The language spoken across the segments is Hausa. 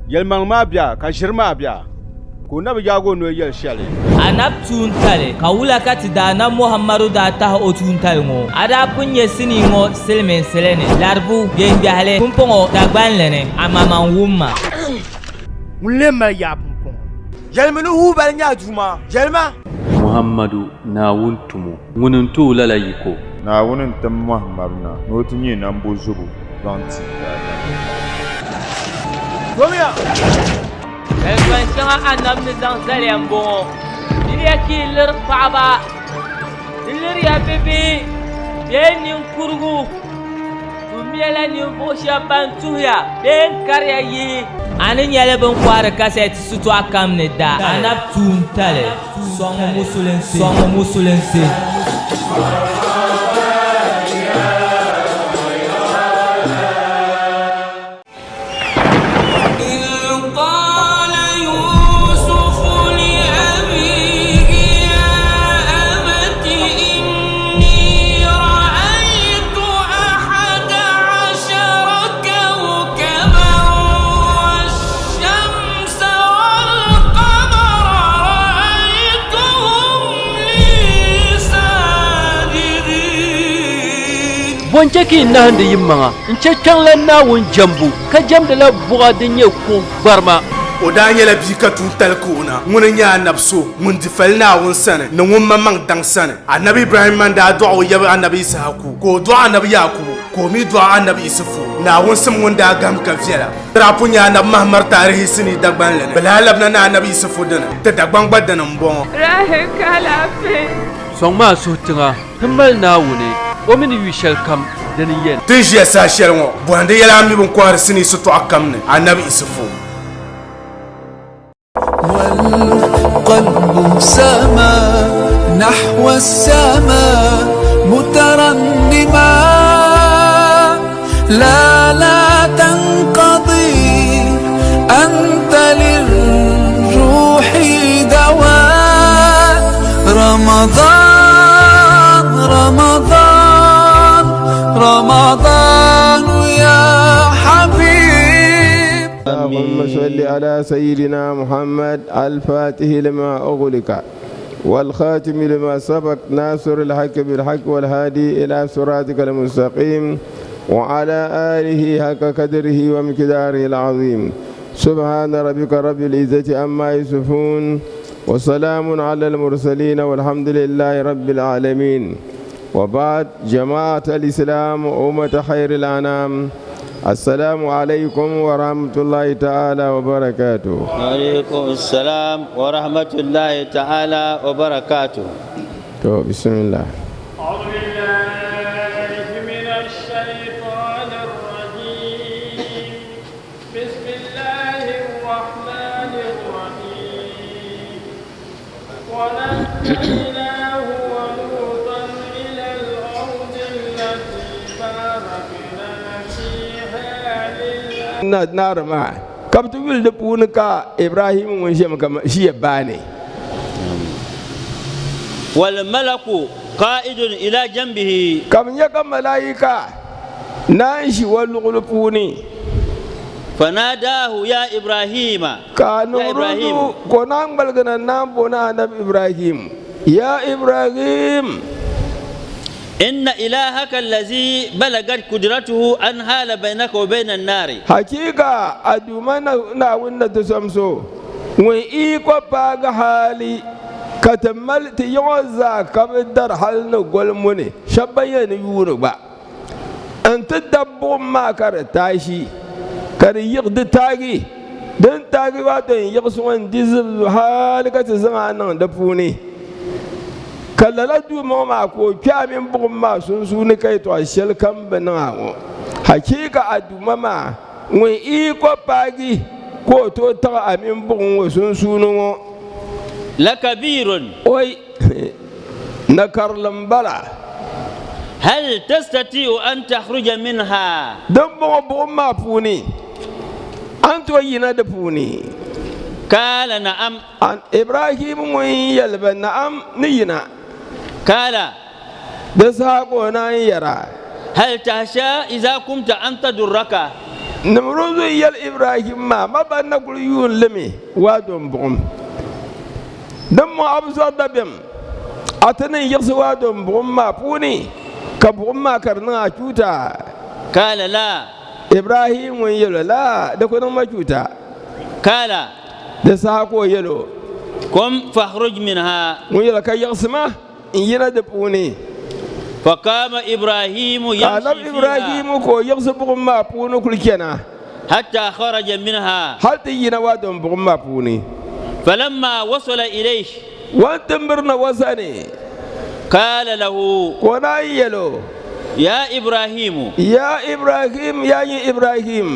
yelmang ma bia ka shirma bia ko nabi jago no yel shale anab tuntale kawula kati da na muhammadu da ta o tuntale ngo ada punye sini ngo selmen selene larbu gen biale pumpongo da gbanlene amama wumma mulema ya pumpon yelmenu hu bal nya juma yelma muhammadu na wuntumu ngunun tu lala yiko na wunin tam muhammaduna no tinye nan bo zubu donti Gomia elwan shanga anam ni zang zalem bo ile ki lir faaba lir ya bebe nin kurgu tumiela ni bosha bantu ya ben karya yi anin yale ban kwara cassette sutu akam ne da anab tuntale songo musulense Bonjaki na hande yimmanga nchechan la na won jambu ka jamda la buga dinye ko barma o da nyela bi ka tun talkuna mun nya nabso mun difal na won sana na won mamang dang sana annabi ibrahim man da du'a ya annabi isaku ko du'a annabi yakub ko mi du'a annabi isufu na won sam won da gam ka fiela rapu nya na mahmar tarihi sini dagban lene balalabna na annabi isufu dana da dagban gbadan mbon rahe kala fe songma sotinga himbal na wune o min wishal kam dani yen tijia sa shelmo bwande yala mi bon kwar sini sutu akamne annabi isufu والقلب سما نحو السماء مترنما لا تنقضي أنت للروح دواء رمضان يا حبيب اللهم صل على سيدنا محمد الفاتح لما أغلق والخاتم لما سبق ناصر الحق بالحق والهادي إلى صراطك المستقيم وعلى آله حق قدره ومقداره العظيم سبحان ربك رب العزة عما يصفون وسلام على المرسلين والحمد لله رب العالمين وبعد جماعة الإسلام أمة خير الأنام السلام عليكم ورحمة الله تعالى وبركاته. وعليكم السلام ورحمة الله تعالى وبركاته. بسم الله. أعوذ بالله من الشيطان الرجيم. بسم الله الرحمن الرحيم. ونجيناه ولوطا إلى الأرض التي باركنا نار ما كبت ولد بونك إبراهيم ونشم كما شيء باني والملك قائد إلى جنبه كم يكم ملائكة نانشي والغلبوني فناداه يا إبراهيم كانوا ردوا كونان بلغنا نام بنا نبي إبراهيم يا إبراهيم إن إلهك الذي بلغت قدرته أن حال بينك وبين النار حقيقة أدومنا ناونا تسمسو وإيكو باغ حالي كتملت يوزا كبدر حالنا قلموني شبايا نيونو با أنت دبو ما كارتاشي كاري يقد تاغي دن تاغي واتن يقصوان ديزل حالك تزمانا دفوني kallala du ma ko kyamin bugun ma sun suni kai to ashel kan bana hakika adu mama wai iko pagi ko to ta amin bugun sun sunu lakabirun oi nakarlam bala هل تستطيع أن تخرج منها دم bugun ma puni an to yina da puni قال نعم إبراهيم ويلبى نعم نينا قال دساقونا يرى هل تخشى إذا كنت أن تدرك Namruzu yal Ibrahim ma ba na kul yun lemi wadon bugum dan mu abzar da bem atanin yirsu wadon bugum ma puni ka bugum ma karna a cuta قال لا Ibrahim wani yalo la da kunan macuta قال da sako yalo قم فاخرج منها wani yalo kan yirsu ma in yana da puni فقام إبراهيم kalam يمشي Ibrahim فيها ko yirsu bugum ma puni kulkena حتى خرج منها har ta yi na wadon bugum ma puni فلما وصل إليه wata birna wasa ne قال له ko na yi yalo يا إبراهيم ya Ibrahim ya yi Ibrahim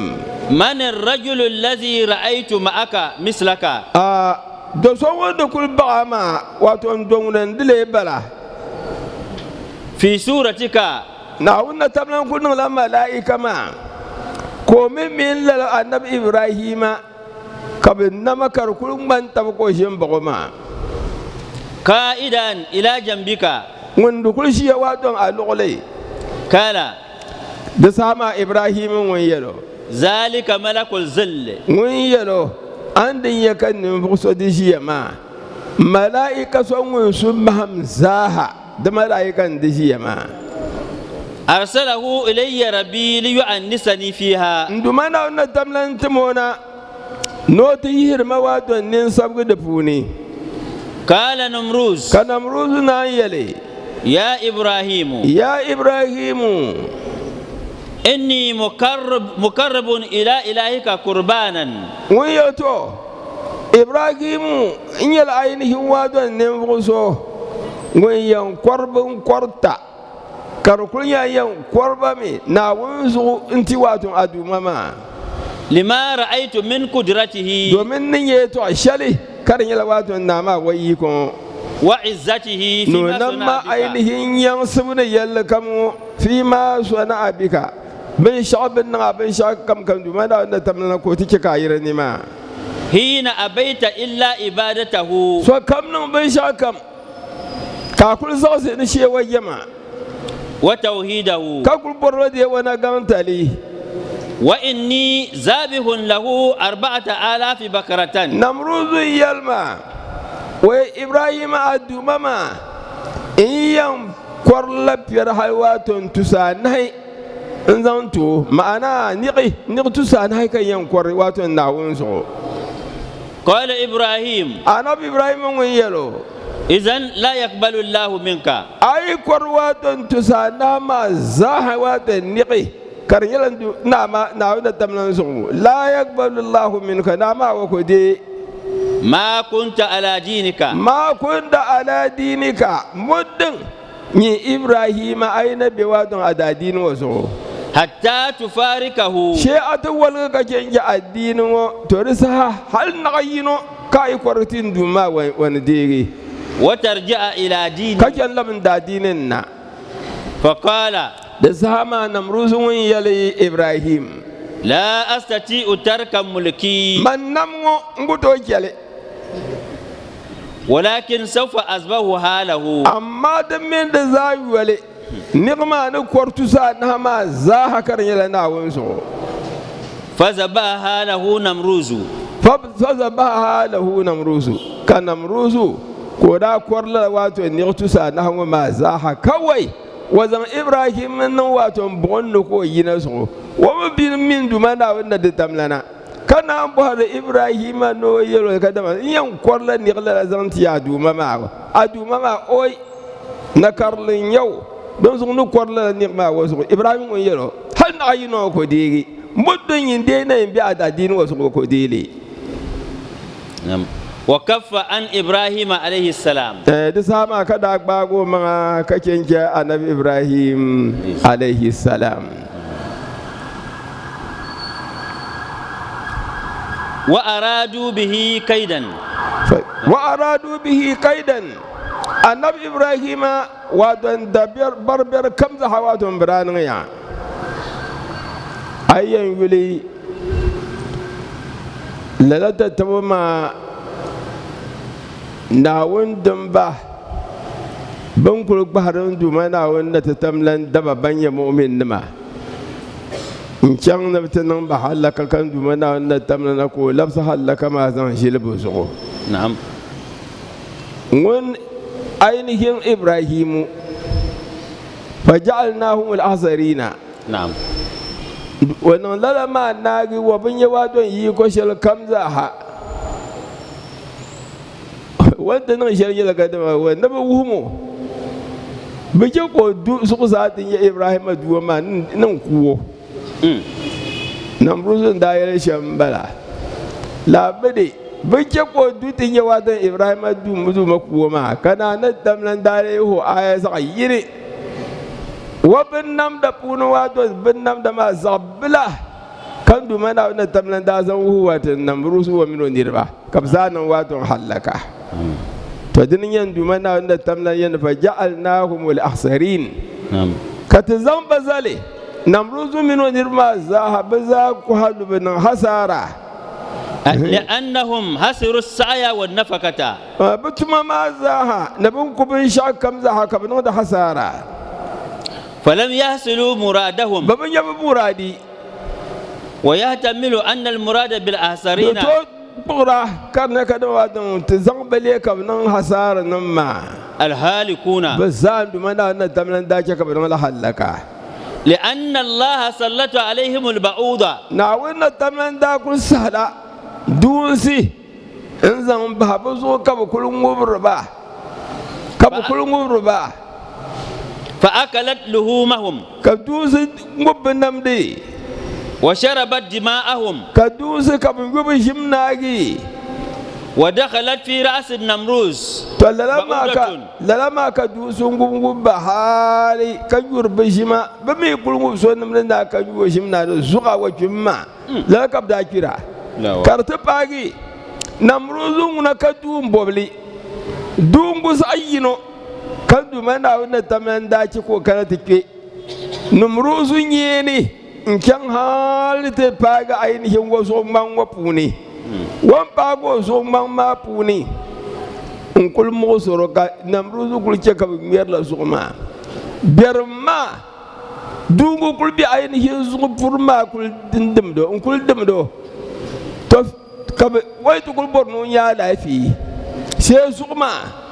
من الرجل الذي رأيت معك مثلك da son wanda kul baga ma wato dongunan dile bala في صورتك na wunna tamlan kunin la malaika ma ko min la annabi Ibrahima kabin na makar kulun ban tab ko shin bago ma قائدا إلى جنبك wanda kul shi wato alugulai قال da sama Ibrahim wani yalo ذلك ملك الظل wani yalo an din ya kan nin fuso di shi ma malaika son wun sun mahamzaha da malaikan di shi ma أرسله إلي ربي ليؤنسني فيها ndumana wannan tamlan timona no ta yi hirma wato nin sabgu da funi قال نمروز kana mruzu na yale يا إبراهيم ya Ibrahimu إني مقرب إلى إلهك قربانا wani yato Ibrahimu in yal ainihin wato nin fuso wani yan kwarbin kwarta karkun yan kwarba me na wunsu inti wato adumama لما رأيت من قدرته domin nin yato a shali karin yal wato na ma wayi ko وعزته فيما nunan ma صنع بك ainihin yan subna yalla kamu fi ma suna abika bin sha'abin nan abin sha kam kan duma da wanda tamna ko tike kayira ni ma حين أبيت إلا عبادته so kam nan bin sha kam ka kul so sai ni she wayama وتوحيده ka kul borro de wana gantali وإني ذابح له 4000 بكرة namruzu yalma wai Ibrahim adumama in yan kwarla fiyar halwaton tusa nai in zan to ma'ana niƙi tusa nai kan yan kwar waton nawun so قال إبراهيم annabi Ibrahim wani yalo إذن لا يقبل الله منك ai kwar waton tusa na ma za ha waton niƙi karyalan na ma na wanda tamlan so la yaqbalu Allah minka na ma wa ko de ما كنت على دينك ma kunda ala dinika muddin ni Ibrahim ai nabi waton adadin waso حتى تفارقه she atawal ka kenja addinin wo to risa hal na yino kai kwartin duma wani dege وترجع إلى دينك ka ken labin da dinin na فقال da sama namruzun yali Ibrahim لا أستطيع ترك ملكي man namgo nguto kele ولكن سوف أصبحها له amma da min da zayu wale nigma ni kwartu sa na ma za hakar yala na wonso فذبحها له نمروز فذبحها له نمروز كان نمروز كودا كورلا واتو نيغتوسا نحو ما زاها كوي وزن إبراهيم من واتو بغن كو ينسو وما بين من دمانا وندا دتملنا كان أبوها إبراهيم نو يلو كدما ين كورلا نيغلا زانتي أدو ماما أوي نكارلين يو don sun nu kwarla ni ma wasu Ibrahim on yero har na yi no ko digi muddin yin dai na yin bi adadin wasu ko dili wa kaffa an Ibrahim alaihi salam da sama kada bago ma kaken ke annabi Ibrahim alaihi salam wa aradu bihi kaidan annabi Ibrahim wadon da barbar kamza hawa don biranin ya ayyan yuli lalata ta ma na wundin ba ban kurgbaharin duma na wanda ta tamlan daba banya mu'min nima nchang na bitanan ba halaka kan dumana na tamna na ko labsa halaka ma zan shilbu zugo na'am ngun ainihin ibrahimu faja'alnahum al-ahsarina na'am wannan lalama nagi wa bin yawa don yi ko shal kamza ha wanda nan shal ya ga da wanda ba wumo bije ko du su zatin ya ibrahim duwa ma nan kuwo nan ruzun da ya shambala labade bije ko du tin yawa don ibrahim du muzu makuwa ma kana nan damlan dare ho aya sa yiri wa bin nam da puno wato bin nam da ma zabla kan du mana na tamlan da zan huwa ta namrusu wa mino nirba kabzanan wato halaka to dinin yan du mana na tamlan yan fa ja'alnahum al ahsarin kat zan bazale namrusu mino nirma zahab za ku hadu bin hasara لأنهم هسروا السعي والنفقة بتما ما زاها نبون كبن شاك كم زاها كبنو ده hasara فلم يحصلوا مرادهم بمن يب مرادي ويحتمل أن المراد بالآثرين بورا كان كده وادم تزعم بليه كبنان حسار نما الهالكون بزان دمنا أن تمنن داك كبنان لحلكا لأن الله سلط عليهم البعوضة ناوين تمنن داك سهلا دوسي إنزام بحبزو كبكلون وبربا كبكلون وبربا فأكلت لحومهم كدوس مبنم دي وشربت دماءهم كدوس كبنجوب شمناجي ودخلت في رأس النمروز لما كدوس نجوب بحالي كجور بشما بمي كلهم سون من ذا كجور شمنا زقا وجمع لا كبدا كيرا كارتباجي نمروز ونكدوم بولي دونغوس أينو kan duma na wannan taman dace ko kana take numruzun yeni in kan halite paga ainihin wasu man wapuni wan pago so man ma puni in kul mo soro ka namruzu kul ce ka miyar la suma berma dungu kul bi ainihin zugu furma kul dindim do in kul dimdo to ka wai to kul borno ya lafi sai suma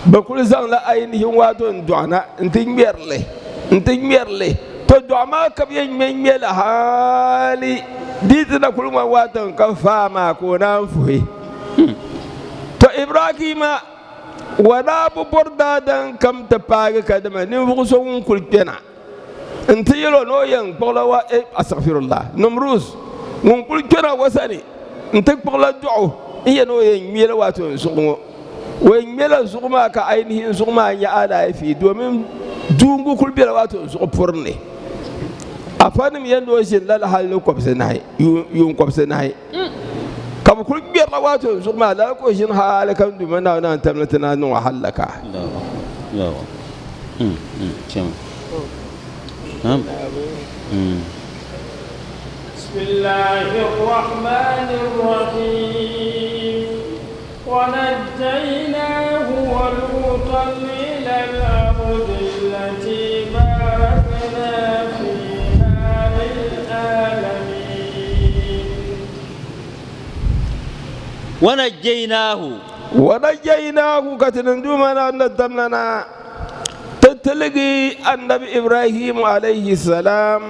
bakul zang la ainihin wato duana ntin merle to duama ka bi men hali ditna kulma wato ka fama ko nan fuhi to ibrahima wala bu borda dan kam ta paga kadama ni bu so un kultena nti yelo no yang polawa astaghfirullah numrus un kultena wasani nti pola du'u iya no yang mele wato sugo wai mela zuma ka ainihin zuma ya ala fi domin dungu kulbira wato su furne a fannin yanda shi lal halin kwabsa nayi yun kwabsa nayi kam kulbira wato zuma la ko shin halakan dumana nan tamnatana nan halaka بسم الله الرحمن الرحيم ونجيناه ولوطا إلى الأرض التي باركنا فيها للعالمين ونجيناه كتندومنا ندمنا تتلقي النبي إبراهيم عليه السلام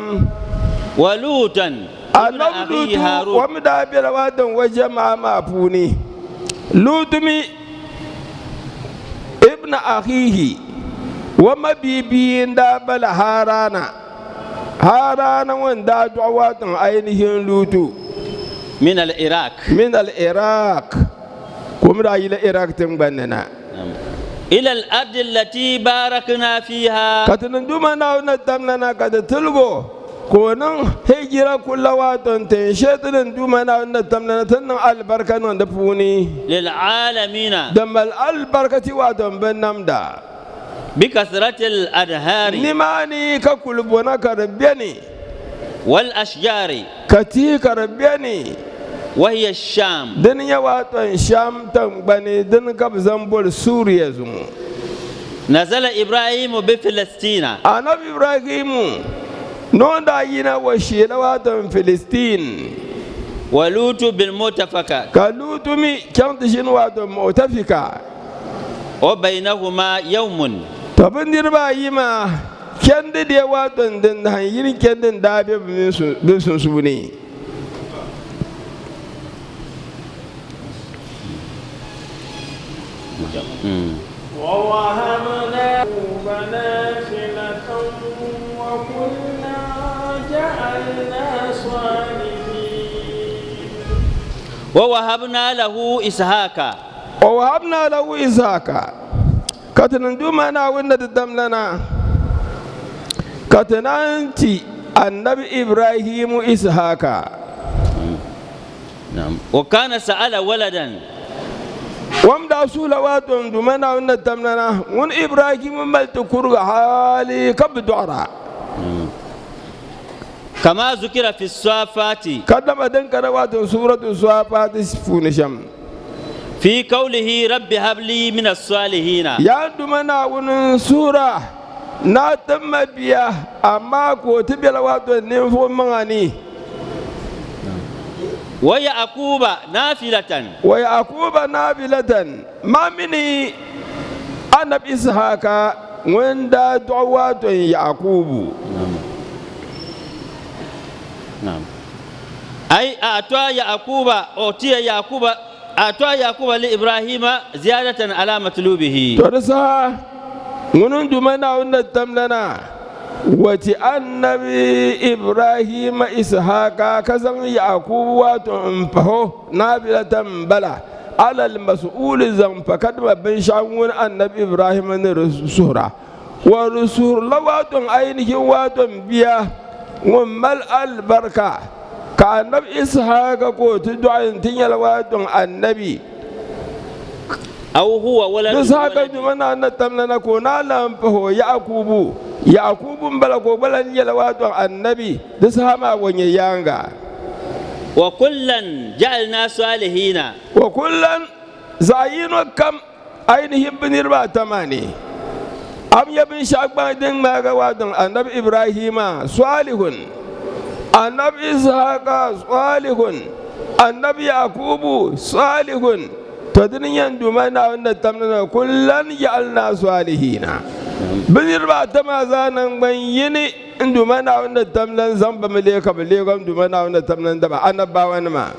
ولوطا ابن أخيه هارون ومدابر وادن وجمع مافوني لوطمي ابن أخيه وما بيبين دابل هارانا وان دا دعوات عينهم لوطو من العراق كم رأي العراق تنبننا إلى الأرض التي باركنا فيها كتندومنا ونتمنا كتتلغو كونن هجرا كل واتن تنشتن دومنا ونتمنا تنن البركة ندفوني للعالمين دم البركة واتن بنمدا بكثرة الأنهار نماني ككل بنا كربيني والأشجار كتي كربيني وهي الشام دنيا واتن شام تنبني دن كبزنبول سوريا زمو نزل إبراهيم بفلسطين أنا إبراهيم non da yina wa shela watan Filistin ولوط بالمتفكة ka lutumi kyanta shin watan mutafika وبينهما يوم tabin dirba yima kyanda da watan din hanyin kyandin da bin sun su ne ووهبنا نافلة وكنا جعلنا صالحين ووهبنا له إسحاق ووهبنا له إسحاق katanan duma na wanda da damlana katananti annabi Ibrahimu Ishaqa نعم وكان سأل ولدا wamda sula waton dumana wanda damlana wani Ibrahimu malta kurga hali kabdura كما ذكر في الصافات kadama dan kada waton suratul safat funisham في قوله رب هب لي من الصالحين ya dumana wani sura na tamma biya amma ko tibila waton ne fo mangani ويعقوب نافلة wa yaquba nabilatan ma mini annabi Ishaqa wanda du'awaton yaqubu نعم أي أعطى يعقوب لإبراهيم زيادة على مطلوبه to da sa munun dumana wanda tamlana wati annabi Ibrahim Ishaqa kazan yaqubu wato faho nabilatan bala alal mas'ul zan fakad bin shawun annabi Ibrahim ne rusura wa rusul lawatun ainihin waton biya mal albarka ka annabi Ishaqa ko tudu'in tinyal waton annabi أو هو ولد Ishaqa dumana na tamlana ko na lamfaho yaqubu bala ko balan yal waton annabi da sama wanye yanga وكلا جعلنا صالحين wa kullan zayinu kam ainihin binir ba tamani am yabin shagba din maga waton annabi Ibrahima salihun annabi Ishaqa salihun annabi yaqubu salihun to dinin dumana wanda tamna kullan ja'alna salihina binir ba tama zanan ban yini dumana wanda tamlan zamba mele ka bele gam dumana wanda tamlan da ba annabawan ma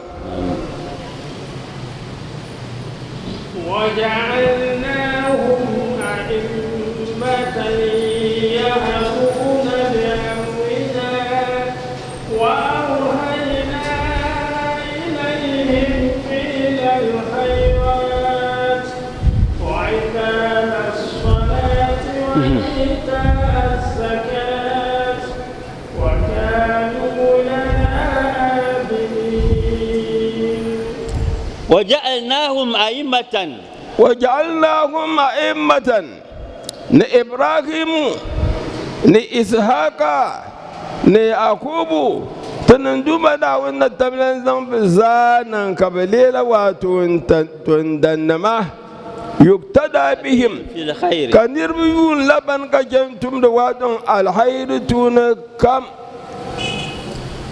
وجعلناهم أئمة يهدون بأمرنا وأوهينا إليهم فعل الخيرات وإقام الصلاة وإيتاء الزكاة وكانوا لنا عابدين وجعلناهم أئمة وجعلناهم أئمة إبراهيم إسحاق يعقوب تنندم داونا تملن ذنب زانا كبليل وتندنما يقتدى بهم في الخير كان يربيون لبن كجنتم دواتن الخير تون كم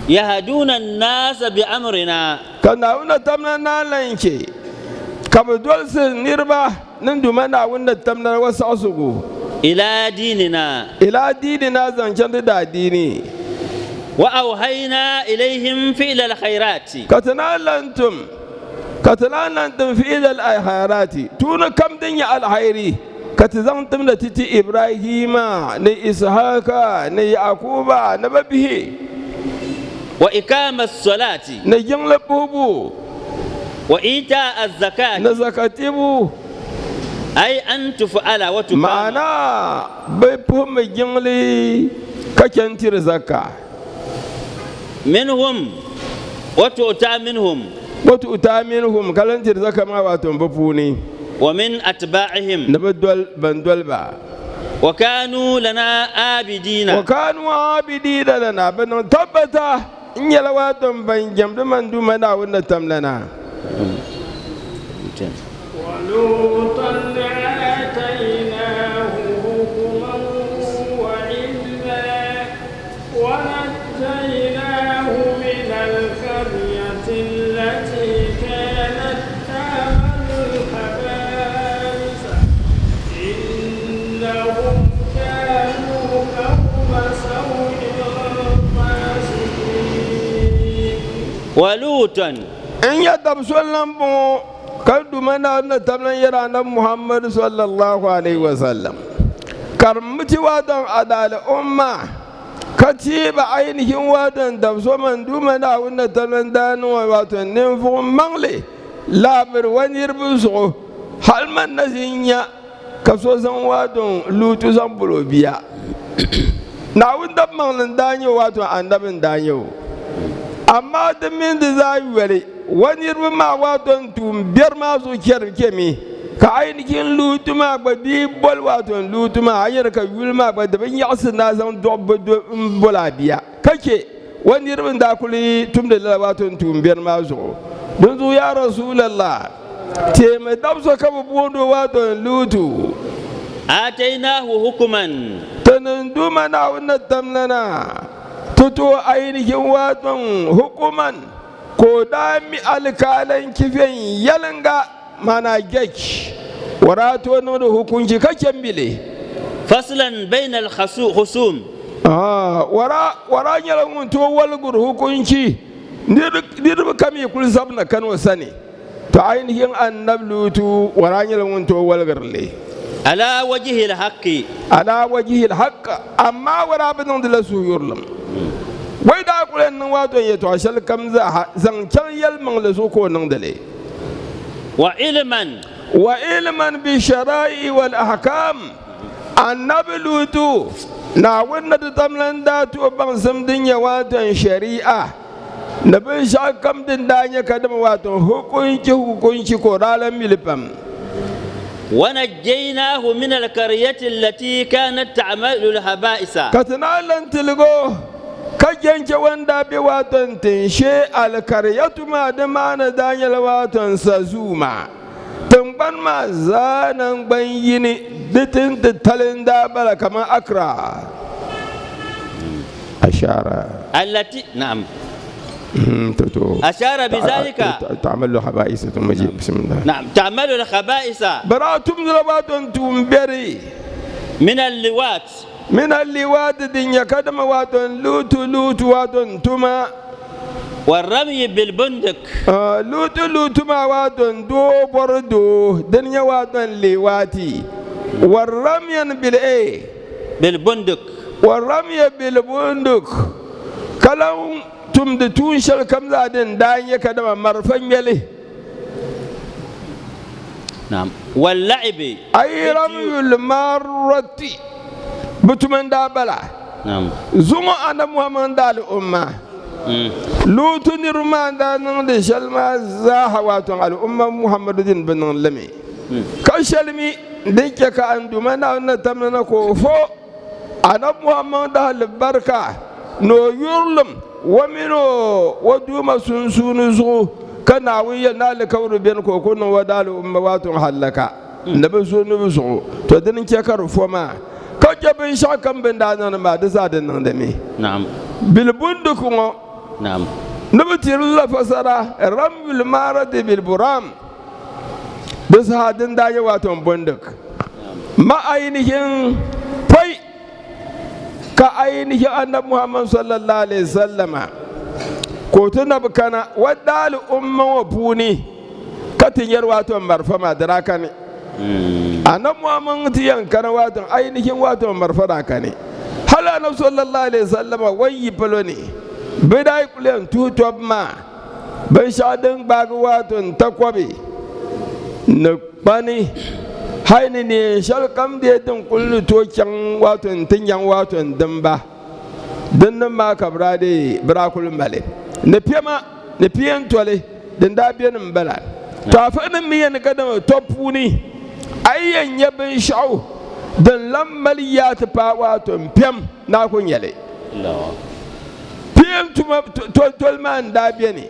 يهدون الناس بأمرنا كان داونا تملن لنشي كبدول سنربا نندم داونا تملن وسعسقو إلى ديننا إلى ديننا زنجان دا ديني وأوهينا إليهم فعل الخيرات كتنالنتم فعل الخيرات تون كم دنيا الخيري كتزنتم لتتي إبراهيم ني إسحاق ني يعقوب نبيه وإقام الصلاة نجنل بوبو وإيتاء الزكاة نزكاتيبو أي أن تفعل وتقام معنا بيبهم جنلي كشنتر زكاة منهم وتؤتى منهم وتؤتى منهم كلنتر زكاة ما واتم بفوني ومن أتباعهم نبدل بندول با وكانوا لنا عابدين وكانوا عابدين لنا بن تبتا إن يلواتهم بين جنب من دومنا ونتم لنا ولوطا آتيناه حكما وعلما التي كانت تعمل الخبائث إنهم كانوا قوم سوء فاسقين. ولوطا إن يدب سلم كدمنا أن تمن يرانا محمد صلى الله عليه وسلم كرمتي وادن أدال أمة كتيب عينه وادن دبسو من دومنا أن تمن دان وواتن ننفق مغلي لابر ونيربسو هل من نزينيا كسوزن وادن لوتو زنبلو بيا ناون دب مغلن دانيو واتن أندبن دانيو أما دمين دزاي ولي ونيرب ما واتن توم بيرما زو كيركمي كاينكين لوتما بدي بول واتن لوتما عيرك يولما بدبن يعسنا زن دوب بولابيا كاكي ونيرب داكولي توم دلا واتن توم بيرما زو دنزو يا رسول الله تيم دبسو كبوندو واتن لوتو آتيناه حكما تنندوما ناونا تملنا tuto ainihin watan hukuman ko dami alkalan kifin yalanga mana gek warato no da hukunci kaken bile faslan bainal khusum wara yalan to walgur hukunci dir kami kul sabna kan wasani to ainihin annablutu wara yalan to walgar le ala wajhi alhaqi amma wara bin da su yurlam wai da kulen nan wato ya to shal kamza zancan yalman la su ko nan dale wa ilman bi shara'i wal ahkam annabi lutu na wannan da tamlan da to ban sam din ya wato shari'a na bin shakam din da ya kadama wato hukunci ko ralan milfam ونجيناه من القرية التي كانت تعمل الخبائث كتنالن تلغو كجنج وندا بواتن تنشي القرية ما دمان دانيال واتن سزوما تنبان ما زانن بيني دتن تتلندا بلا كما أكرا أشارة التي نعم أشار بذلك تعمل له خبائث بسم الله نعم تعمل الخبائث براتم زلواتن تنبري من اللواط دنيا كدم واتن لوت واتن تما والرمي بالبندق لوت ما واتن دو بردو دنيا واتن لواتي والرمي بالبندق والرمي بالبندق كلام tum da tun shal kam za den dan ya kadama marfan yale na'am wal la'ibi ay ramyul marrati butuman da bala na'am zuma ana muhammad dal umma lutu nirman da nan da shalma za hawatun al umma muhammadin bin lami ka shalmi dinke ka anduma na wannan tamna ko fo anab muhammad dal barka no yurlum ومنو ودوما سنسونزو كنا ويا نال كور بين كوكون ودال أموات حلكا نبزو نبزو تدين كيكر فما كجب شاكم بندانا ما دزادن ندمي نعم بالبندقو نعم نبتير الله فسرا رم المارد بالبرام دزادن داي واتون بندق ما أينهم فاي ka ainihi annabi Muhammad sallallahu alaihi wasallama ko tuna bukana wadal umma wa puni katin yar wato marfa madraka ne annabi Muhammad tiyan kana wato ainihin wato marfa da ka ne hal annabi sallallahu alaihi wasallama wayi palo ne bidai kulen tutob ma ban shadin baga wato takwabe na bani haini ne shal kam da din kullu to kyan wato tinyan wato damba dinnan ma kabra de brakul male ne pema ne piyan tole din da biyan bala to afanin miyan gadama topuni ayyan yabin sha'u dan lammal ya ta wato pem na kun yale piyan tuma tol man da biyane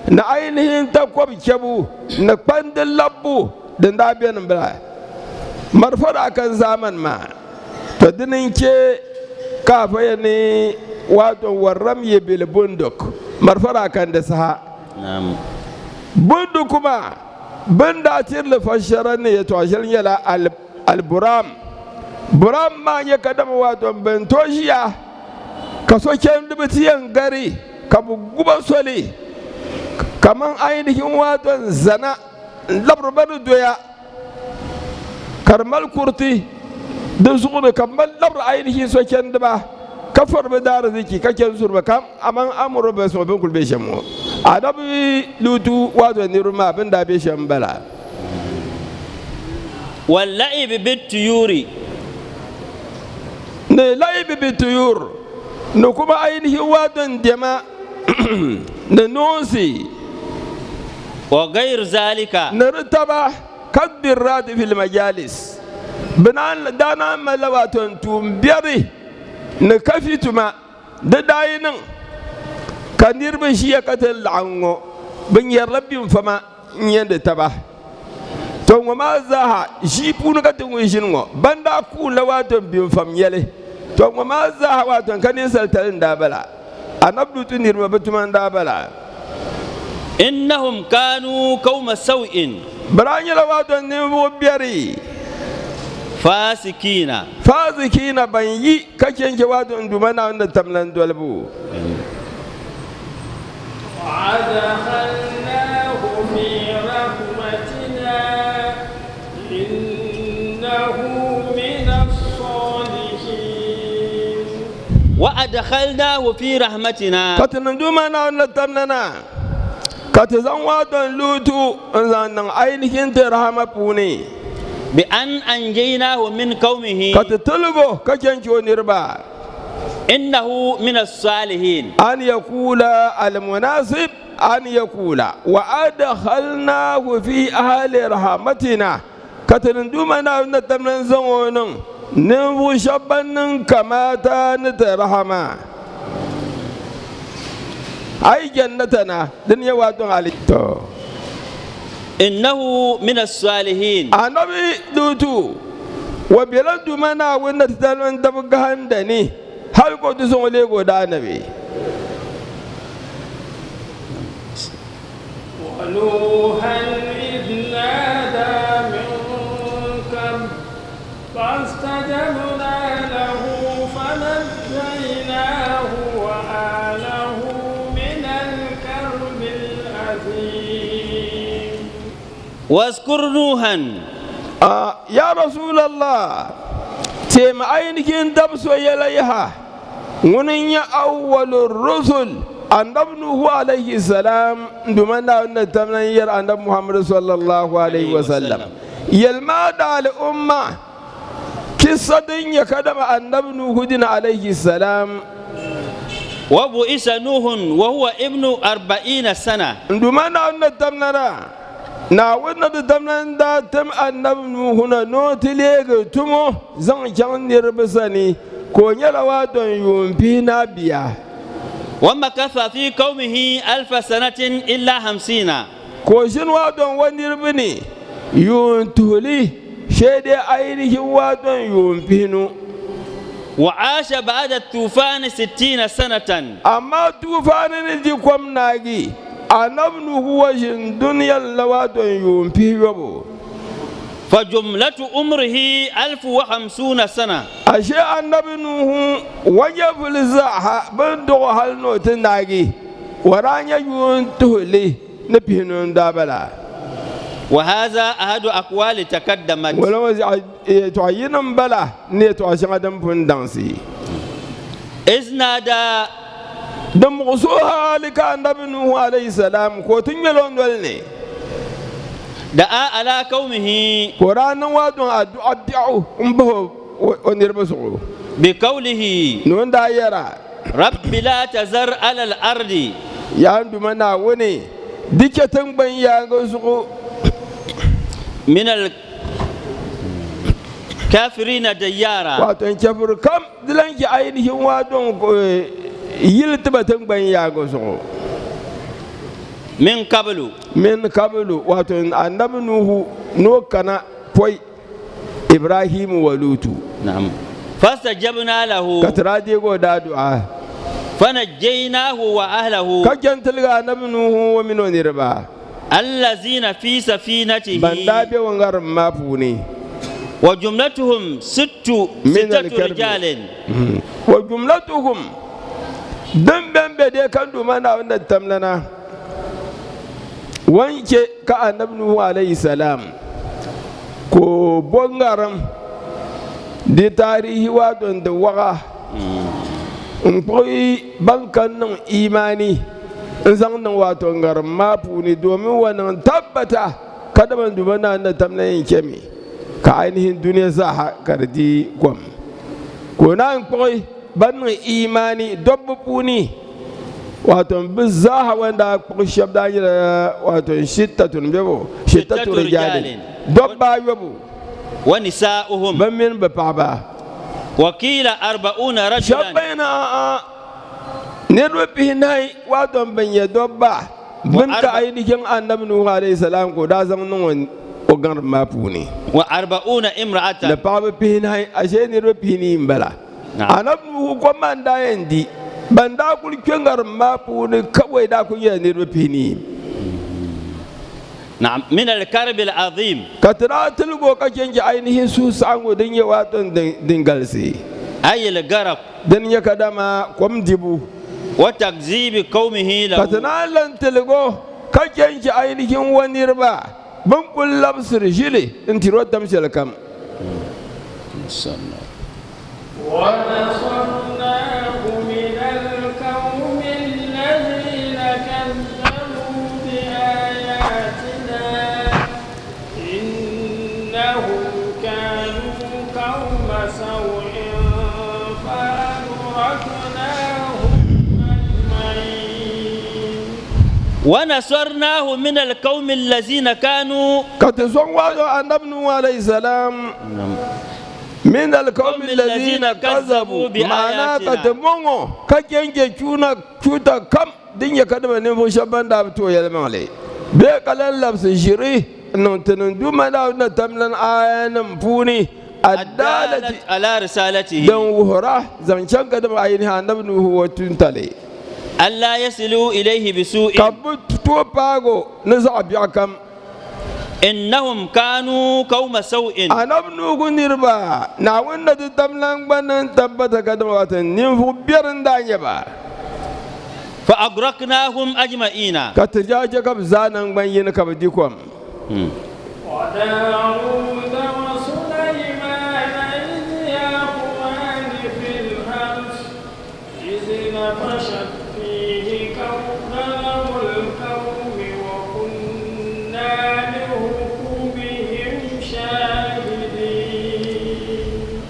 na ainihin takwab kebu na kwandin labbu din da biyan bala marfada kan zaman ma to dinin ke kafa ne wato warram ye bil bunduk marfada kan da saha نعم bundu kuma banda tirle fashara ne ya to ashar yala al-buram buram ma ya kadama wato bentoshiya kaso ken dubitiyan gari kabu guba sole kaman ainihin wato zana labrabanu doya karmal kurti da zuwa kamar labra ainihin so ken duba kafar ba da arziki kake surba kam aman amuru ba so bin kulbe shamo adabi lutu wato ni ruma abin da be shambala واللعب بالطيور ne laibi bituyur ne kuma ainihin wato dema ne nonsi وغير ذلك ne ritaba kaddir rati fil majalis binan dana malawaton tumbiyari ne kafituma da dayinin kandir bin shi ya katal ango bin yarrabbin fama yanda taba to ma zaha shi punu katin wishin ngo banda ku lawaton bin fam yele to ma zaha waton kanin saltalin dabala anabdu tunir mabatuman dabala إنهم كانوا قوم سوء براني لواتون نيمو بيري فاسقين فازكين بني كاكين جواتون دومانا عند تملان دولبو وأدخلناه في رحمتنا إنه من الصالحين وأدخلناه في رحمتنا كاتن دومانا عند تملنا كاتزان واتون لوتو انزان اينكين ترحمة بوني بأن أنجيناه من قومه كاتتلبو كاكين جو نربا إنه من الصالحين أن يقول المناسب أن يقول وأدخلناه في أهل رحمتنا كتندومنا نتمنى زونن نبو شبن كما نترحما أي جنتنا دنيا واتون عليك إنه من الصالحين النبي دوتو وبلد منا ونتتلون دبغان دني هل قد سولي غدا نبي ونوحا إذ نادى من قبل فاستجبنا له فنجيناه وآله من الكرب العظيم واذكر نوحا يا رسول الله تيم عينكين دبسو يليها ونين أول الرسل أن نبنه عليه السلام دمنا أن تمنير أن محمد صلى الله عليه وسلم يلماد على الأمة قصة يكدم أن نبنه دين عليه السلام وبئس نوح وهو ابن 40 سنة دمنا أن تمننا na wannan da tamnan da tam annabi huna no tilege tumo zan kan nirbisa ne ko nyalawa don yumfi na biya ومكث في قومه 1000 سنة إلا 50 ko shin wa don wani ribini yuntuli shede ainihin wa don yumfinu وعاش بعد الطوفان 60 سنة amma tufanin ji kwamnagi anabnu wajin duniyar lawadon yumfi yabo فجملة عمره 1050 سنة ashe annabi nuhu waje filza ban do hal no tinagi waranya yun tuhli na pinun dabala وهذا أحد أقوال تقدمت wala wazi to yinan bala ne to ashan adam fun dansi إذ نادى da musuha lika annabi nuhu alayhi salam ko tun yalon dol ne دعا على قومه quranan wadon addu'a umbo onir basu بقوله non da yara رب لا تذر على الأرض ya nduma na wani dike ban ya ga su من الكافرين ديارا wato kafir kam dilanki ainihin wadon yil tibatan ban ya ga su من قبل min kabulu wato annabi nuhu no kana poi ibrahim wa lutu نعم فاستجبنا له katara je go da du'a fanajjaynahu wa ahlahu ka kentilga annabi nuhu wa mino nirba allazina fi safinatihi banda be wangar mapuni wa jumlatuhum sittatu rijalin wa jumlatuhum dan bembe de kan duma na wanda tamlana wanke ka annabi nuhu alayhi salam ko bongaram di tarihi wa don da waga koyi bankan nan imani in san nan wato ngaram mapu ne domin wannan tabbata kada man duba nan da tamlayin kemi ka ainihin duniya za ha kardi gwam ko nan koyi bannan imani dobbu puni wato bizaha wanda ko shabda yi wato shittatun bebo shittatu rijalin dobba yobu wa nisa'uhum ban min ba ba wakila 40 rajulan shabbaina ne rufi nai wato ban ya dobba mun ka ainihin annabi nuhu alayhi salam ko da zan nan ogan mapu ne wa 40 imra'atan da pa ba fi nai ashe ne rufi ni mbala annabi nuhu ko man da yandi banda kul kengar mapu ne kawai da kun ya ne rufi ni na'am min al-karb al-azim katira tilgo kaken ji ainihin su sango din ya waton dingalsi ay al-garq dan ya kadama kom dibu wa takzibi qaumihi lahu katana lan tilgo kaken ji ainihin wani riba ban kullab sirjili in tiro tamsel kam ونصرناه من القوم الذين كذبوا بآياتنا إنهم كانوا قوم سوء فأغرقناهم أجمعين ونصرناه من القوم الذين كانوا كتزوجوا النبي عليه السلام من القوم الذين كذبوا بآياتنا كتمونو كجنجي كوتا كم دنيا كدما نفو شبان دابتو يلمالي بيقلن لبس جري نونتنن دوما داونا تملن آيان مفوني الدالة على رسالته دون وهرا زنشان كدما عينها النبي هو تنتلي ألا يصلوا إليه بسوء كبت توباغو نزع بيعكم إنهم كانوا قوم سوء أنا بنوغو نيربا ناوين ندي تملان بنان تبتا كدمواتن نيمفو بيرن دانيبا فأغرقناهم أجمعين كتجاجة كبزانا بنين كبديكم وداود وسليمان إذ يقومان في الحرث إذ نفشت فيه كوكب القوم وكنا لحكمهم شاهدين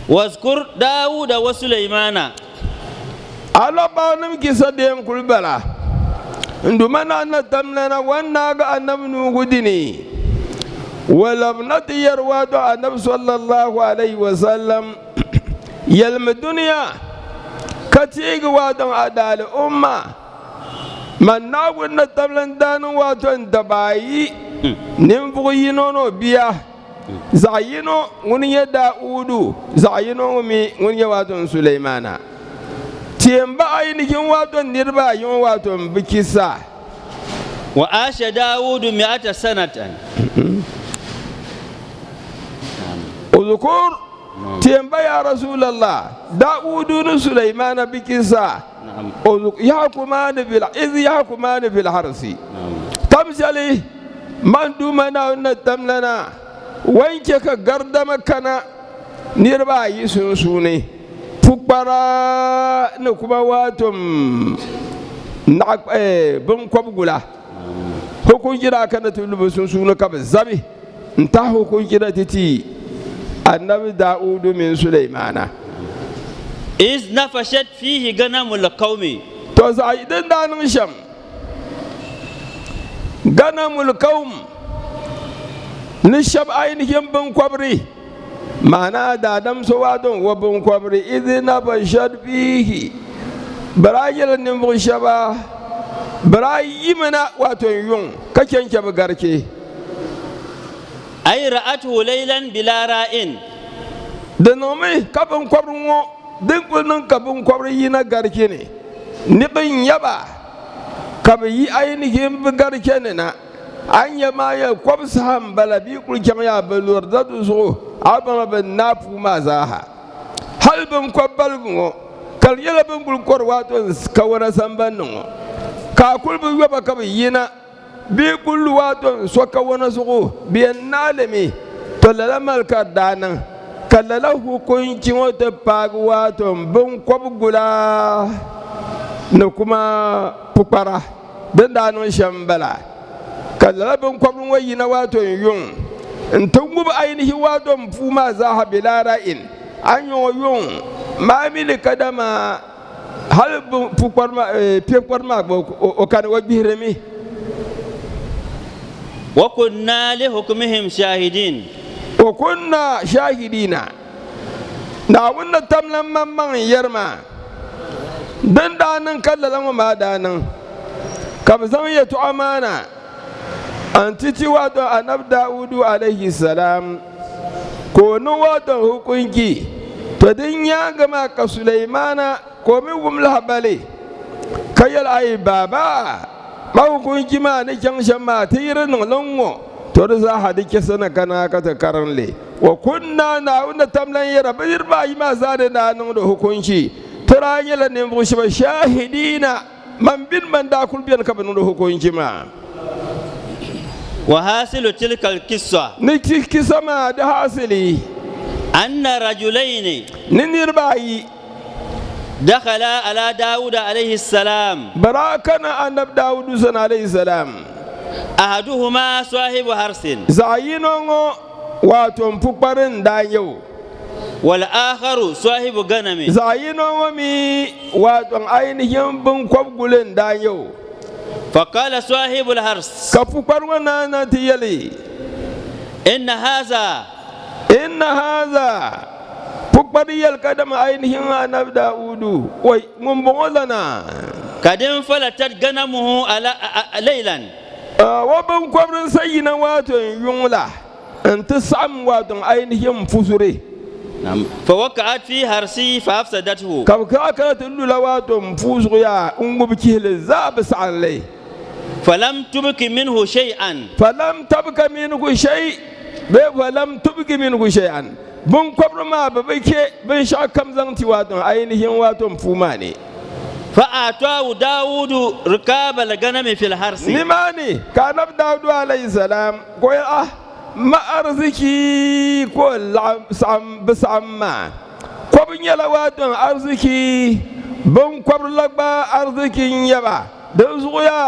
واذكر داود وسليمان على بانم كيسدين كل بلا عندما أن تملنا وناغ أن نبنو ديني ولم نتير وادو النبي صلى الله عليه وسلم يلم الدنيا كتيغ وادو عدال أمة من ناغ نتملن دان وادو انتباي نمفو ينونو بيا زعينو ونيا داودو زعينو ونيا وادو سليمانا تيمبا أينكين وادو نربا يوم وادو بكيسا وعاش داود 100 سنة اذكر تيمبا يا رسول الله داود سليمان بكيسا يحكمان إذ يحكمان في الحرث تمثلي من دومنا ونتملنا وينك قردم كنا نربا يسنسوني فكبرا نكما واتم بنكوب غلا hukun jira kana tulubu sun suna kaba zabi nta hukun jira titi annabi daudu min sulaimana iz nafashat fihi ganamul qaumi to zaidan danin sham ganamul qaum nishab ainihin bin kwabri mana da dam so wadon wa bin kwabri iz nafashat fihi barajil nin bin shaba barayi mana wato yun kaken ke garke ay ra'atuhu laylan bila ra'in da nomi kabin kwabrin wo din kullun kabin kwabri yi na garke ne nibin yaba ka bi yi ainihin bigar kenina an yi ma ya kwabsa hambala bi kulken ya balwar da duzo abin bin nafu ma zaha halbin kwabbal gungo kal yala bin bulkor wato kawara samban nungo ka kulbi yaba ka bi yina bi kullu wato so kawana zugo biyan nalemi to lalamal ka danan kallala hukuncin wata fagu wato bin kwabgula na kuma fukara don danon shambala kallala bin kwabin wayi na wato yun in tungubi ainihin wato fuma za ha bilara'in an yi yun ma'amili kadama halbin fikwar ma o kan wajihirami wa kunna li hukmihim shahidin wa kunna shahidina na wannan tamlan mamman yarma dan danan kallalan ma danan kam zan ya tu amana an titi wato anab daudu alaihi salam ko no wato hukunki to din ya gama ka sulaimana ko min gumla habale kayal ai baba ma hukunki ma ne kan shamma tirin longo to da za hadike sana kana ka ta karanle wa kunna na wanda tamlan yara bir ba yi ma zade da nan da hukunci taranyela ne mu shi shahidina man bin man da kulbiyan ka banu da hukunci ma wa hasilu tilka alqissa ni kisa ma da hasili anna rajulaini ninirbayi dakhala ala daud alayhi salam barakana annab daud sana alayhi salam ahaduhuma sahibu harsin zayinongo wato mpuparin da yau wal akharu sahibu ganami zayinongo mi wato ainihin bin kwabgulen da yau faqala sahibu al hars ka pupar wana na tiyali inna hadha puppariyal kadam ainihin anab daudu wai mun bongolana kadin falatat ganamuhu ala laylan wabin kwabrin sayi na waton yunla in ta samu waton ainihin fusure fa waka'at fi harsi fa afsadathu kam ka aka tulula waton fusure ya ungubi kile zab sa'alai falam tubki minhu shay'an falam tubki minhu shay'an bun kwabrin ma babake bin sha kamzanti waton ainihin waton fuma ne فأعطاه داود ركاب الغنم في الحرث نماني كان داود عليه السلام قوي ما أرزكي كل بسعما كوبن يلواتن أرزكي بن كبر لقبا أرزكي يبا دزويا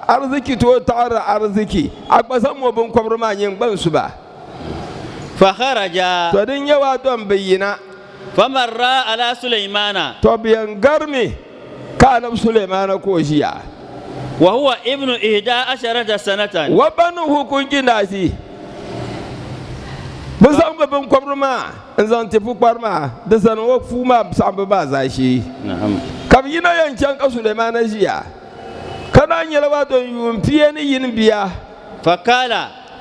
أرزكي تو تعر أرزكي أقبسم وبن كبر ما ينبن سبا فخرج تدين يواتن بينا فمر على سليمان توبيان غرمي كان سليمان كوشيا وهو ابن 11 سنة وبنه كنجي ناسي بسام بن كبرما انزان تفو كبرما دسان وفوما بسام بازاشي نعم كبينا ينشان سليمان جيا كان يلواتو يمبيني ينبيا فقال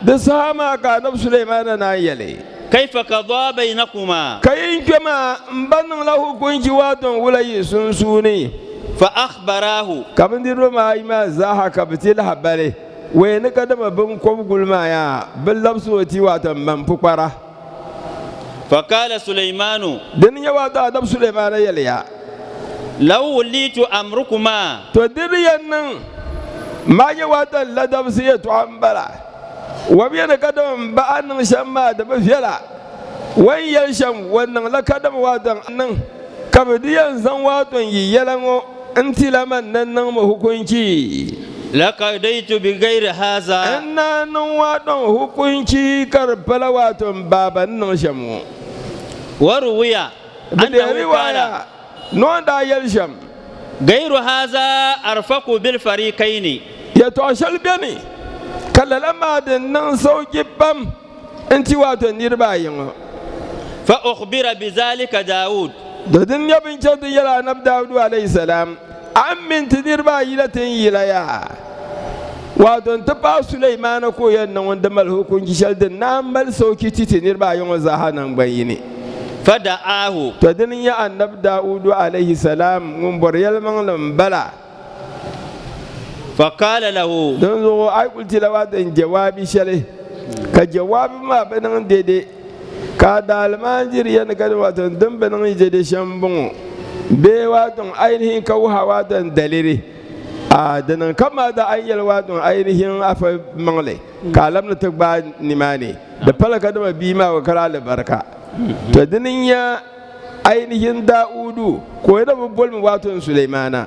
دساما كان سليمان نايلي كيف قضى بينكما كاين كما مبن له كنجي واتون ولا يسنسوني فأخبراه كمن ديرو ما يما زاها كبتيل حبالي وين كدم بن كوب غلما يا بلبسو تي واتن من فقرا فقال سليمان دنيا واتا ادب سليمان يليا لو وليت امركما تدريان ما يواتا لدب سيتو امبلا وبين كدم بان شما دب فيلا وين يشم ونن لكدم واتن نن كبديان زن واتن يلانو انتي لمن نن hukunci لقضيت بغير هذا ina nan wadon hukunci karbala waton baban nan shamu وروي أنه قال نون دا يلشم غير هذا أرفق بالفريقين يتوشل بني كلا لما دنن سوجي بام انتي واتو نيرباين فأخبر بذلك داود ددن يبن جد يلا نب داود عليه السلام أمن تنيربا يلتن يلايا واتو انتبا سليمان كو ينن وندمال حكم جشل دن نامل سوكي تنيربا يوم زهانا بيني فدعاه تدنيا النبي داود عليه السلام من بريال من لمبلا فقال له دنزو أي قلت لواد إن جوابي شله كجواب ما بنان ديدي كادال ما جري أنا كده دم بنان يجدي شامبون بواتن أينهن كوها واتن دليري دنان كما دا أيل واتن أينهن أف مغلي كلام نتبع نماني دبلا كده بيما وكرال بركة تدنيا أينهن داود كويدا بقول مواتن سليمانا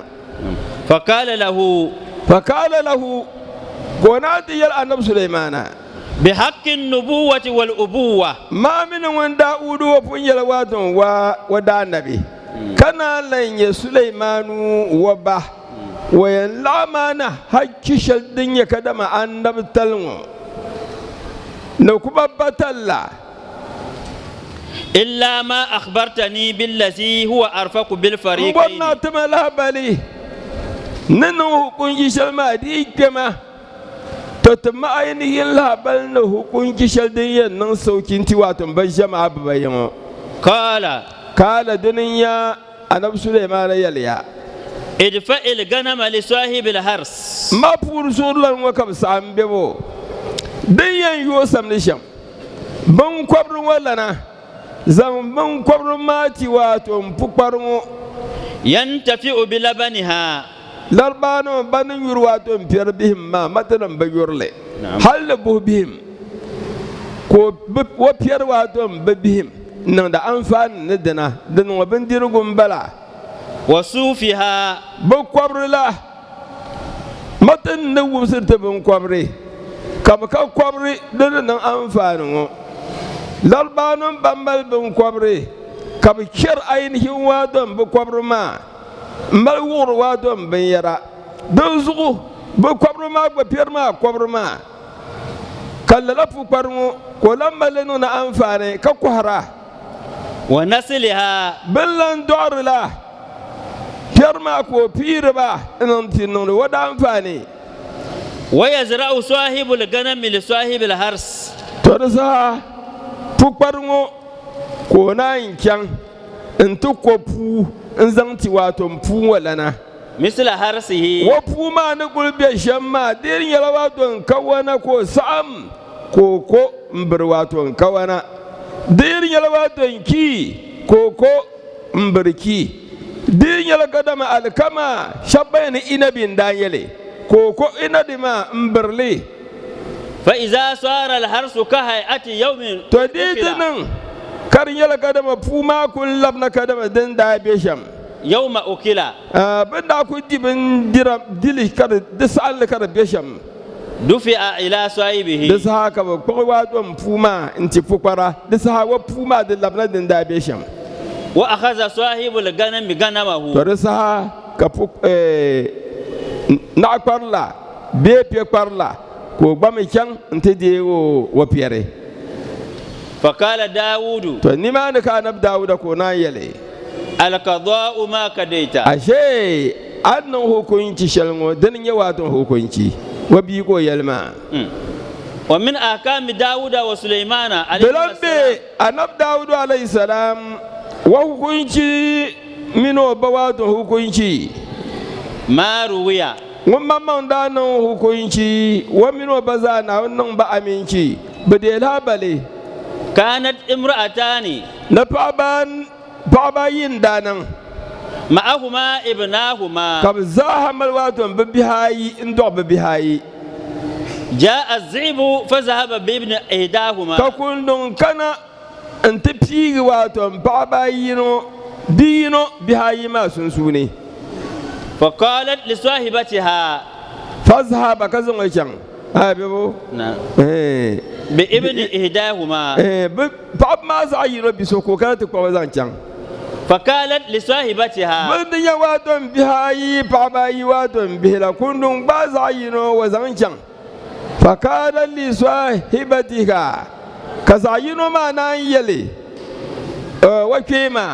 فقال له قناتي يا النبي سليمان بحق النبوة والأبوة ما من وين داود وفنجل واتن ودا النبي كان لين سليمان وبا وين لا مانا هكيش الدنيا كدما النبي تلمو نكوبا بطلا إلا ما أخبرتني بالذي هو أرفق بالفريقين وانا تملا بالي ننو كونجي شلما دي كما تتما ainihin labar na hukunci shaldin nan saukin tiwatun ban jama'a bayan kala duniya annabi Sulaiman yalya idfa il ganama li sahib al hars ma pur surlan wa kam sambebo diyan yo samnisham ban kwabru wallana zan ban kwabru mati wato fukwarmu yantafi bi labaniha larbano banin yurwato fiyar bihim ma matanan bayurle hal bu bihim ko wa fiyar wato bihim nan da amfani na dana dan wa bin dirgun bala wasufiha bu kwabrila matan na wusir ta bin kwabre kam ka kwabre dan nan amfani ngo larbanon bambal bin kwabre kam kir ainihin wato bu kwabrma mal wur wa don ben yara don zugu bu kwabru ma ba fiyar ma kwabru ma kallala fu kwarmu ko lamale no na amfane ka kwara wa nasliha billan dorla fiyar ma ko fira ba nan tinno wada amfane wa yazra'u sahibul ganam li sahibil hars to da sa fu kwarmu ko na inkan in tu ko fu in zanti wato fu walana misla harsihi wa fu ma na gulbe shamma dirin yala wato kawana ko sam ko mbir wato kawana dirin yala wato ki ko mbirki dirin yala kadama alkama shabbayni inabin danyele ko inadima mbirli fa iza sara al harsu ka hayati yawmin to didinin karin yala kadama fuma kun labna kadama den da besham yawma ukila bin da ku dibin dili kar disal kar besham dufi'a ila sahibihi disa ka ba ko wa don fuma inti fukwara disa wa fuma da labna den da besham wa akhadha sahibul ganam ganamahu to disa ka na kwarla be pe kwarla ko ba mi kyan inti de wo piere فقال داود to ni ma ka annabi Dawud ko na yale alqada'u ma kadaita ashe annan hukunci shalmo dan yawa don hukunci wa bi ko yalma wa min ahkami Dawud wa Sulaimana alayhi salam annabi Dawud alayhi salam wa hukunci mino bawa don hukunci ma ruwiya mamman da nan hukunci wa mino baza na wannan ba aminci bade labale كانت امرأتان باباين دانن معهما ابناهما كبزاهم الواتن ببهاي اندو ببهاي جاء الذئب فذهب بابن إحداهما ككل كان انت بيغ واتن باباينو دينو بهاي ما سنسوني فقالت لصاحبتها فذهب كزن وجن بيبو نعم بابن إحداهما باب ما زعيرو بسوكو كانت كوزان كان فقالت لصاحبتها من يواتن بهاي باباي واتن بهلا كندون بازعينو وزان كان فقالت لصاحبتها كزعينو ما نايلي وكيما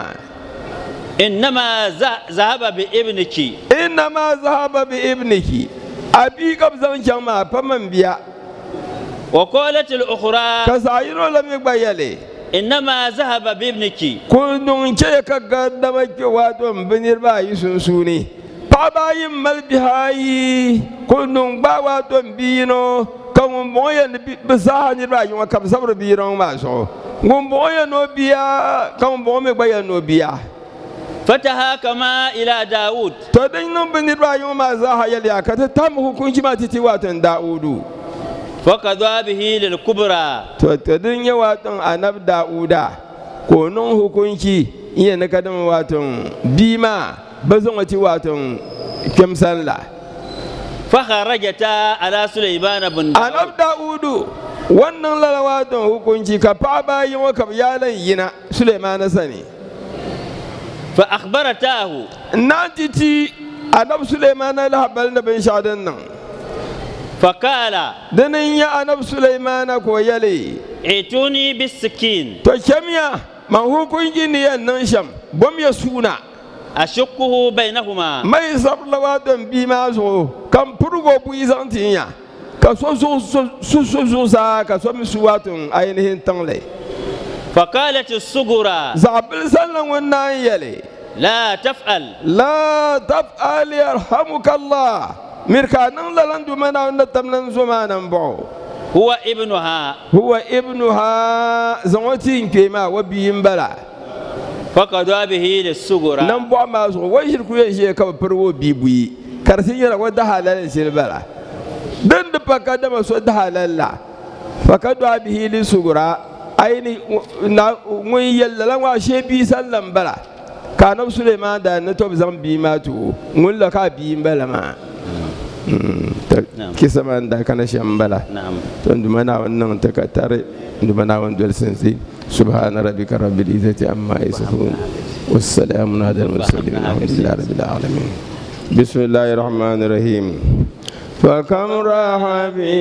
إنما ذهب بابنك إنما ذهب بابنك أبي قبضان كما فمن بيا وقالت الأخرى كزعينو لم يقبيلي إنما ذهب بابنك كنون كيكا قدمك واتم بنير باي سنسوني بابا يمال بهاي كنون باواتم بينو كم موين بساني باي وكم صبر بيرون ماسو كم موين نوبيا كم موين باي نوبيا فتهاكما إلى داود تدين بنير باي وما زاها يليا كتتم كنت ما تتواتن داود فقضى به للكبرى تدين يواتن أنب داودا كونون حكمتي ين كدم واتن بيما بزونتي واتن كم سنلا فخرجتا على سليمان بن داود أنب داود wannan lalawatan hukunci ka fa bayin wa ka yalan yina Sulaiman sani fa akhbaratahu natiti anab Sulaiman la habal na bin shadan nan fa kala danin ya anab Sulaiman ko yale ituni bisikin to kemiya man hukunci ne yan nan sham bom ya suna ashukkuhu bainahuma mai sablawatan bi ma zo kan furgo bu izantinya ka so sa ka so mi suwatun ainihin tangle faqalat as-sughra zabil sallan wannan yale la taf'al yarhamuka Allah mirkanan lalan dumana wannan tamnan zumanan bo huwa ibnuha zanwatin kema wa biyin bala faqada bihi lis-sughra nan bo ma so wai shirku ye ka farwo bibuyi karsin yara wadda halalan silbala dan da faka da maso da halalla faka da bihi li sugura aini na mun yallalan wa she bi sallan bala kanab Sulaiman da na to zan bi matu mun la ka bi bala ma kisa man da kana shan bala na'am to ndumana wannan takatare ndumana wannan sinsi subhana rabbika rabbil izzati amma yasifun wassalamu ala al-mursalin alhamdulillahi rabbil alamin bismillahir rahmanir rahim فكم راح في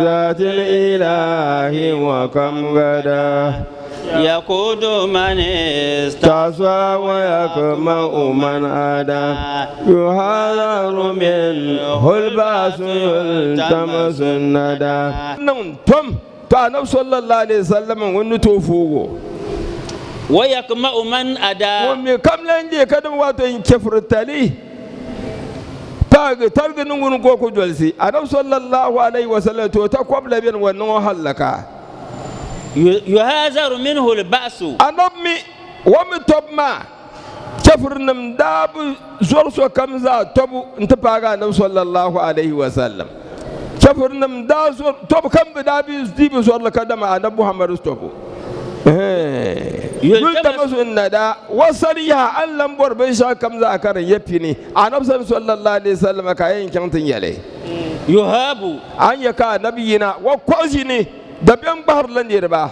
ذات الإله وكم غدا يقود من استعصى ويكمأ من عدا يحذر منه الباس يلتمس الندى نمتم تعالى صلى الله عليه وسلم ونتوفوه ويكمأ من عدا ومن كم لندي كدم واتن كفر التالي targa nungun ko ku jolsi annabi sallallahu alaihi wasallam to ta kwabla bin wannan halaka yuhazaru minhu al-ba'su annabi wa mitobma kafirnam dabu zorso kamza tobu nta paga annabi sallallahu alaihi wasallam kafirnam da zor tobu kam dabi dibi zor la kadama annabi muhammad tobu yultamasu nada wasariya an lambar bai sha kamza a karin yafi ne annabi sallallahu alaihi wasallam ka yin kyantin yale yuhabu an yaka nabiyina wa kwazi ne da biyan bahar landir ba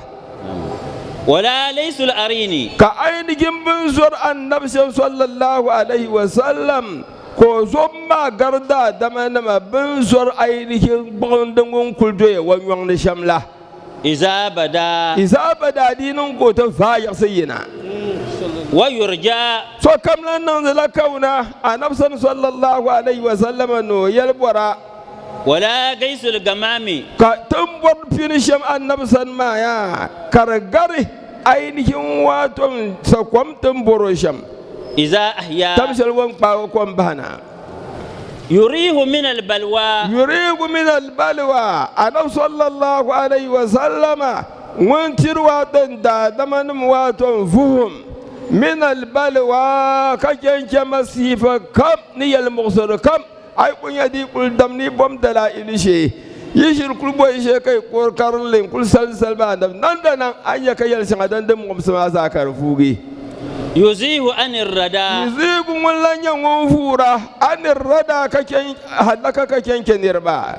wala laysul arini ka ainihin bin zuwar annabi sallallahu alaihi wasallam ko zomma garda da manama bin zuwar ainihin bandungun kuldoye wanyan shamla iza bada dinin ko ta fayar sayyina wa yurja so kam nan da kauna annabi sallallahu alaihi wasallam no yalbara wala gaisul gamami ka tambor finisham annabi ma ya kargari ainihin waton sakwam tamboro sham iza ahya tamsal wan bawo kon bana yurihu min albalwa annabi sallallahu alaihi wasallama mun tirwatan da damanin waton fuhum min albalwa kakenke masifa kam niyal mursal kam ai kun yadi kul damni bom dala ilishe yishir kul boy she kai kor karlin kul salsal ba nan da nan an ya kai yal shangadan da mu sama zakar fugi yuzihu anir rada yuzihu wallan yan fura anir rada kaken halaka kaken kenirba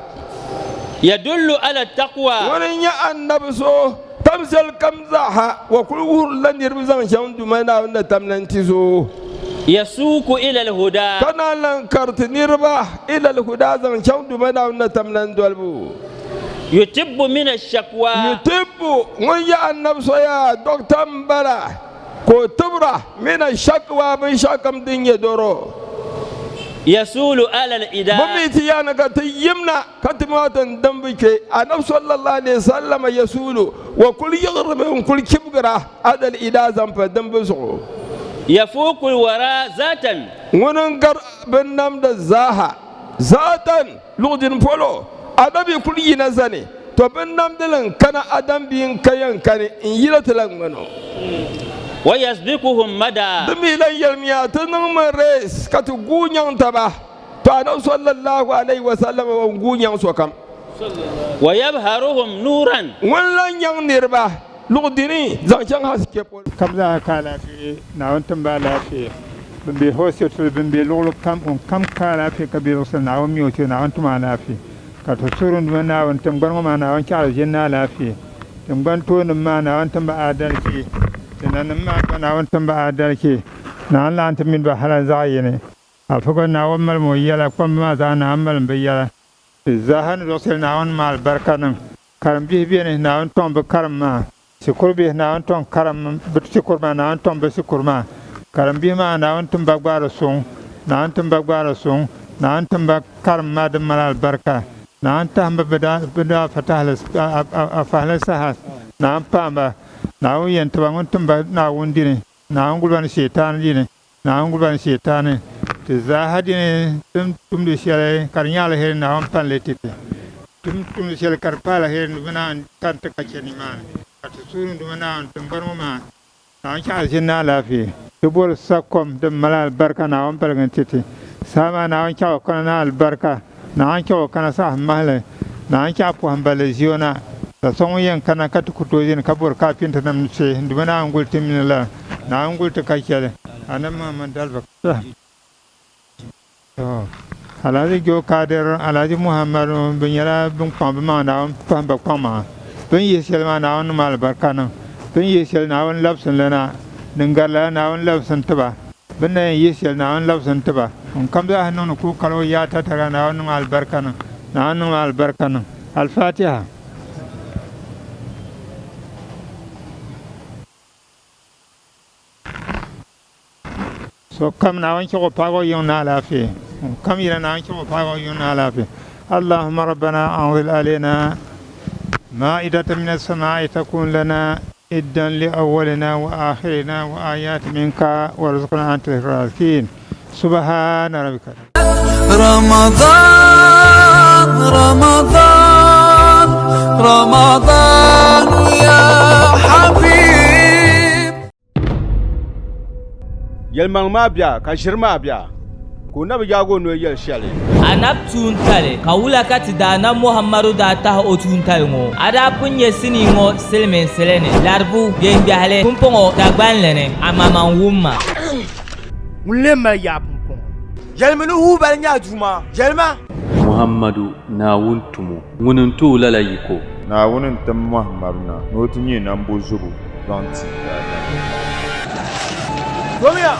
yadullu ala taqwa wurin ya annabi so tamsal kamzaha wa kulluhur lan yirbizan shandu mana wanda tamnanti so yasuku ila alhuda kana lan kartinirba ila alhuda zan shandu mana wanda tamnan dolbu yutibbu min ashakwa yutibbu mun ya annabi so ya doktan bara ko tubra min ashakwa bin shakam din ya doro يسول على الإداء بميتي يانا كتيمنا كتماتن دمبك أنا صلى الله عليه وسلم يسول وكل يغرب كل كبرة هذا الإداء زنب دمبسو يفوق الوراء ذاتا وننقر بنام الزاها ذاتا لغدين فولو أدبي كل ينزني تو بنام دلن كان أدم بين كيان كان إنجيلة لنغنو ويسبقهم مدى دميلا يلميات نمرس كتغونيان تبا فانا صلى الله عليه وسلم وغونيان سوكم ويبهرهم نورا ولا ين نربا لغديني زانشان هاسكيبول كم ذا كالا في ناون تمبالا في بمبي هوسيوتل بمبي لولو كم كالا في كبير وصل ناون ميوتي ناون تمالا في كتسورون ناون تمبرم ما ناون كال جنة لا في تمبرتون ما ناون تمبا آدل في لأن ما ناون تمبا آدل في نان لان تمين بحلا زايني أفكر ناون مل ميلا كم ما ذا نعمل بيلا الزهن وصل ناون مال بركانم كرم بيه ناون توم بكرم ما سكور بيه ناون توم كرم بتسكور ما ناون توم بسكور ما كرم بيه ما ناون توم بقبار سون ناون توم بقبار سون ناون توم بكرم ما دم مال بركة ناون تهم بدا فتح فهل سهل ناون بامبا ناون ينتبهون توم ناون ديني ناون قلبان شيطان ديني ناون قلبان شيطان تزاهد ديني توم دشيله كرنيال هير ناون بانلتيتي توم دشيله كربالا هير نبنا كانت كشني مان كتسورون دمنا تمبرم ما ناون شال جنة لا في تبول سكوم دم مال بركة ناون بلغنتيتي سما ناون شاو كنا البركة ناون شاو كنا ساه مهله ناون شاو هم بلزيونا تسوين كنا كتكتوزين كبر كابين تنمشي دمنا نقول تمين لا ناون قلت كشيله أنا ما من دلبك alaji jo kader alaji muhammad bin yara bin kwam ma na kwam ba kwam ma bin yesel ma na on mal barkana bin yesel na on labsan lana dingala na on labsan taba bin yesel na on labsan taba on kam da hanon ku kalo ya ta tara na on mal barkana na on mal barkana al fatiha so kam na on ko pago yon na lafi كم يلنا نشوف فاويون على اللهم ربنا أنزل علينا مائدة من السماء تكون لنا إدا لأولنا وآخرنا وآيات منك وارزقنا أنت الرازقين سبحان ربك رمضان رمضان رمضان يا حبيب يلمن ما بيا كشر ما بيا ko na bijago no yel shale anab tuntale kawula kati dana muhammadu da ta o tuntale ngo ada punye sini ngo selmen selene larbu yende hale kumpongo dagbanlene amama wumma mulle ma ya pumpon jalmanu hu bal nya juma jalma muhammadu na wuntumu ngunun to lalayiko na wunin tam muhammadna no tinye nan bozubu don ti Gomia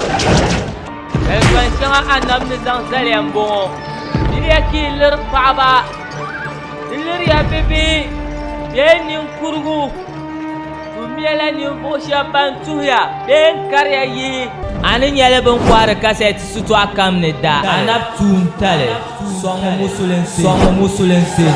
Elfansiyan annam nizan zalyan bongo Diliya ki lir paaba Dilir ya bebe Ben nin kurgu Tumiyala nin bosha bantuya Ben karya yi Anin yale ben kware kaset sutu akam ne da Anab tuntale Songo musulense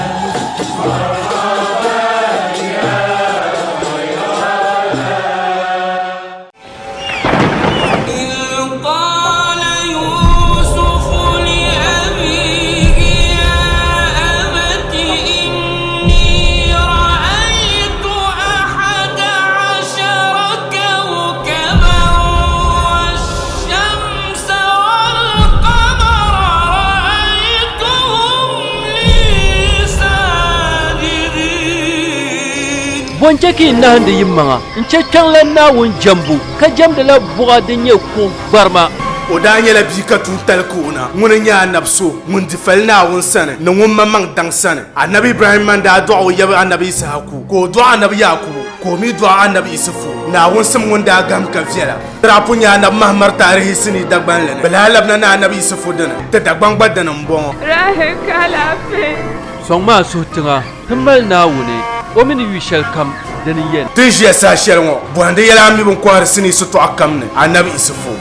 Boncheki na hande yimmanga nchechan la na won jambu ka jamda la buga dinye ko barma o da nyela bi ka tun talkuna mun nya nabso mun difalna won sana na won mamang dang sana annabi ibrahim man da du'a ya annabi isaku ko du'a annabi yakubu ko mi du'a annabi isufu na won sam won da gam ka fiala trapunya na mahmar tarihi sini dagban lene balalabna na annabi isufu dana ta dagban badana mbon rahe kala fe songma sotinga tambal na wune ومن يشال كم دنيين تيجي ساشيرو بوندي يلا مي بن كوار سني ستو اكمن النبي يسفو